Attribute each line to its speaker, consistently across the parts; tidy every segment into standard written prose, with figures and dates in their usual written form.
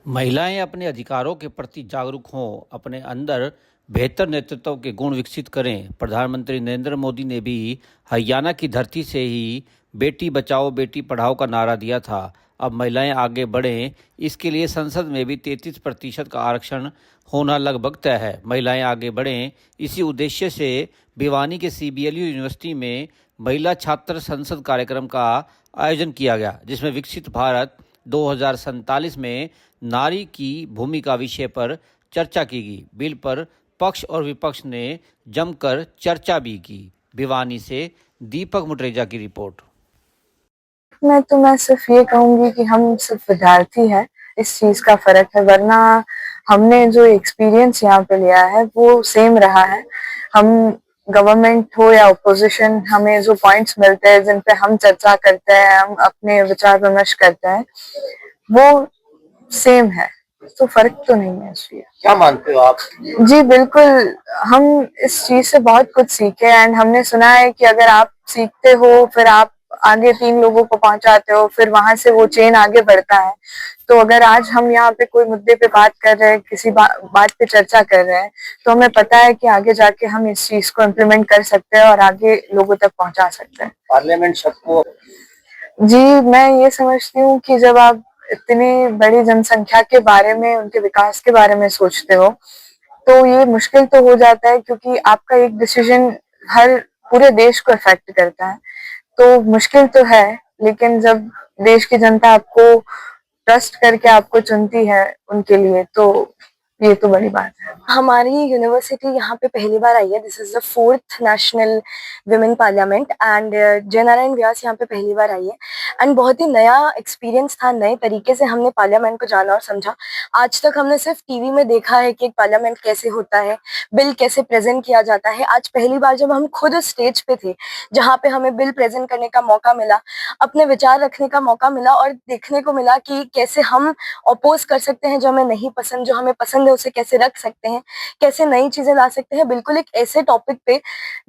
Speaker 1: महिलाएं अपने अधिकारों के प्रति जागरूक हों, अपने अंदर बेहतर नेतृत्व के गुण विकसित करें। प्रधानमंत्री नरेंद्र मोदी ने भी हरियाणा की धरती से ही बेटी बचाओ बेटी पढ़ाओ का नारा दिया था। अब महिलाएं आगे बढ़ें, इसके लिए संसद में भी 33% का आरक्षण होना लगभग तय है। महिलाएं आगे बढ़ें, इसी उद्देश्य से भिवानी के CBLU यूनिवर्सिटी में महिला छात्र संसद कार्यक्रम का आयोजन किया गया, जिसमें विकसित भारत 2047 में नारी की भूमिका विषय पर चर्चा की गई। बिल पर पक्ष और विपक्ष ने जमकर चर्चा भी की। भिवानी से दीपक मुटरेजा की रिपोर्ट।
Speaker 2: मैं सिर्फ ये कहूंगी कि हम सिर्फ विद्यार्थी हैं, इस चीज का फर्क है, वरना हमने जो एक्सपीरियंस यहाँ पे लिया है वो सेम रहा है। हम गवर्नमेंट हो या ओपोजिशन, हमें जो पॉइंट्स मिलते हैं जिन पे हम चर्चा करते हैं, हम अपने विचार विमर्श करते हैं, वो सेम है। तो फर्क तो नहीं है इसलिए।
Speaker 3: क्या मानते हो आप?
Speaker 2: जी बिल्कुल, हम इस चीज से बहुत कुछ सीखे एंड हमने सुना है कि अगर आप सीखते हो फिर आप आगे 3 लोगों को पहुंचाते हो, फिर वहां से वो चेन आगे बढ़ता है। तो अगर आज हम यहाँ पे कोई मुद्दे पे बात कर रहे हैं, किसी बात पे चर्चा कर रहे हैं, तो हमें पता है कि आगे जाके हम इस चीज को इम्प्लीमेंट कर सकते हैं और आगे लोगों तक पहुंचा सकते हैं।
Speaker 3: पार्लियामेंट सबको
Speaker 2: जी, मैं ये समझती हूँ कि जब आप इतनी बड़ी जनसंख्या के बारे में, उनके विकास के बारे में सोचते हो, तो ये मुश्किल तो हो जाता है, क्योंकि आपका एक डिसीजन हर पूरे देश को इफेक्ट करता है। तो मुश्किल तो है, लेकिन जब देश की जनता आपको ट्रस्ट करके आपको चुनती है उनके लिए, तो ये तो बड़ी बात है। हमारी यूनिवर्सिटी यहाँ पे पहली बार आई है। This is the 4th national women parliament and जय नारायण व्यास यहाँ पे पहली बार आई है एंड बहुत ही नया एक्सपीरियंस था। नए तरीके से हमने पार्लियामेंट को जाना और समझा। आज तक हमने सिर्फ टीवी में देखा है कि एक पार्लियामेंट कैसे होता है, बिल कैसे प्रेजेंट किया जाता है। आज पहली बार जब हम खुद स्टेज पे थे, जहाँ पे हमें बिल प्रेजेंट करने का मौका मिला, अपने विचार रखने का मौका मिला और देखने को मिला कि कैसे हम अपोज कर सकते हैं जो हमें नहीं पसंद, जो हमें पसंद है उसे कैसे रख सकते हैं, कैसे नई चीजें ला सकते हैं, बिल्कुल एक ऐसे टॉपिक पे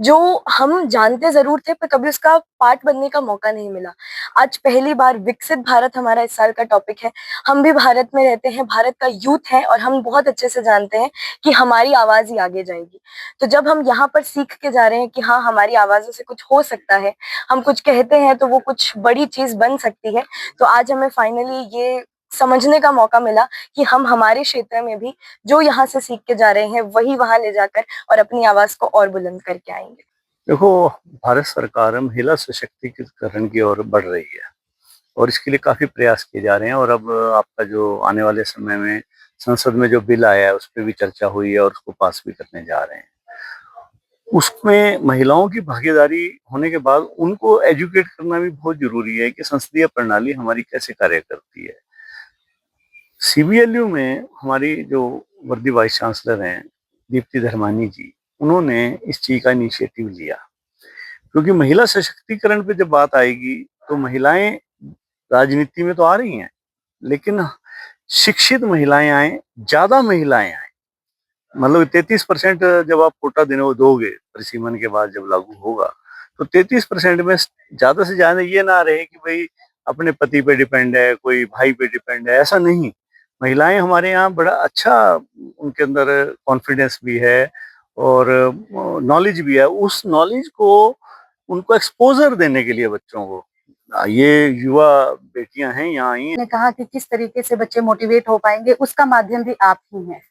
Speaker 2: जो हम जानते जरूर थे पर कभी उसका पार्ट बनने का मौका नहीं मिला। आज पहली बार विकसित भारत हमारा इस साल का टॉपिक है। हम भी भारत में रहते हैं, भारत का यूथ है और हम बहुत अच्छे से जानते हैं कि हमारी आवाज ही आगे जाएगी। तो जब हम यहाँ पर सीख के जा रहे हैं कि हाँ, हमारी आवाजों से कुछ हो सकता है, हम कुछ कहते हैं तो वो कुछ बड़ी चीज बन सकती है, तो आज हमें फाइनली ये समझने का मौका मिला कि हम हमारे क्षेत्र में भी जो यहाँ से सीख के जा रहे हैं वही वहां ले जाकर और अपनी आवाज को और बुलंद करके आएंगे।
Speaker 4: देखो, भारत सरकार महिला सशक्तिकरण की ओर बढ़ रही है और इसके लिए काफी प्रयास किए जा रहे हैं। और अब आपका जो आने वाले समय में संसद में जो बिल आया है उस पर भी चर्चा हुई है और उसको पास भी करने जा रहे हैं। उसमें महिलाओं की भागीदारी होने के बाद उनको एजुकेट करना भी बहुत जरूरी है कि संसदीय प्रणाली हमारी कैसे कार्य करती है। CBLU में हमारी जो वर्दी वाइस चांसलर हैं दीप्ति धर्मानी जी, उन्होंने इस चीज का इनिशिएटिव लिया, क्योंकि महिला सशक्तिकरण पे जब बात आएगी तो महिलाएं राजनीति में तो आ रही हैं, लेकिन शिक्षित महिलाएं आए, ज्यादा महिलाएं आए। मतलब 33% जब आप कोटा दोगे परिसीमन के बाद जब लागू होगा, तो 33% में ज्यादा से ज्यादा ये ना रहे कि भाई अपने पति पे डिपेंड है, कोई भाई पे डिपेंड है, ऐसा नहीं। महिलाएं हमारे यहाँ बड़ा अच्छा, उनके अंदर कॉन्फिडेंस भी है और नॉलेज भी है। उस नॉलेज को उनको एक्सपोजर देने के लिए बच्चों को, ये युवा बेटियां हैं यहाँ आई
Speaker 5: ने कहा कि किस तरीके से बच्चे मोटिवेट हो पाएंगे, उसका माध्यम भी आप ही हैं।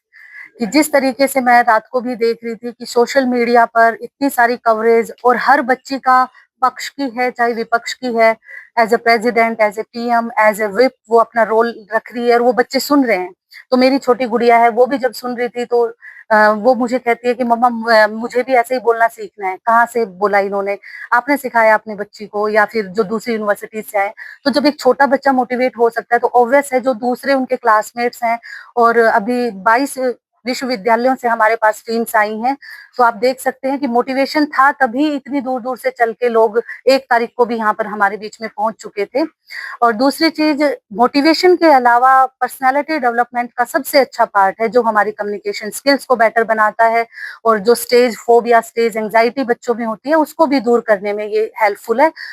Speaker 5: कि जिस तरीके से मैं रात को भी देख रही थी कि सोशल मीडिया पर इतनी सारी कवरेज और हर बच्ची का पक्ष की है चाहे विपक्ष की है, as a president, as a PM, as a whip वो अपना रोल रख रही है और वो बच्चे सुन रहे हैं। तो मेरी छोटी गुड़िया है, वो भी जब सुन रही थी तो वो मुझे कहती है कि मम्मा मुझे भी ऐसे ही बोलना सीखना है। कहाँ से बोला इन्होंने, आपने सिखाया अपनी बच्ची को या फिर जो दूसरी यूनिवर्सिटी से आए? तो जब एक छोटा बच्चा मोटिवेट हो सकता है तो ऑब्वियस है जो दूसरे उनके क्लासमेट्स हैं, और अभी 22 विश्वविद्यालयों से हमारे पास टीम्स आई हैं, तो आप देख सकते हैं कि मोटिवेशन था तभी इतनी दूर दूर से चल के लोग 1 तारीख को भी यहाँ पर हमारे बीच में पहुंच चुके थे। और दूसरी चीज, मोटिवेशन के अलावा पर्सनालिटी डेवलपमेंट का सबसे अच्छा पार्ट है जो हमारी कम्युनिकेशन स्किल्स को बेटर बनाता है, और जो स्टेज फोबिया, स्टेज एंजाइटी बच्चों में होती है उसको भी दूर करने में ये हेल्पफुल है।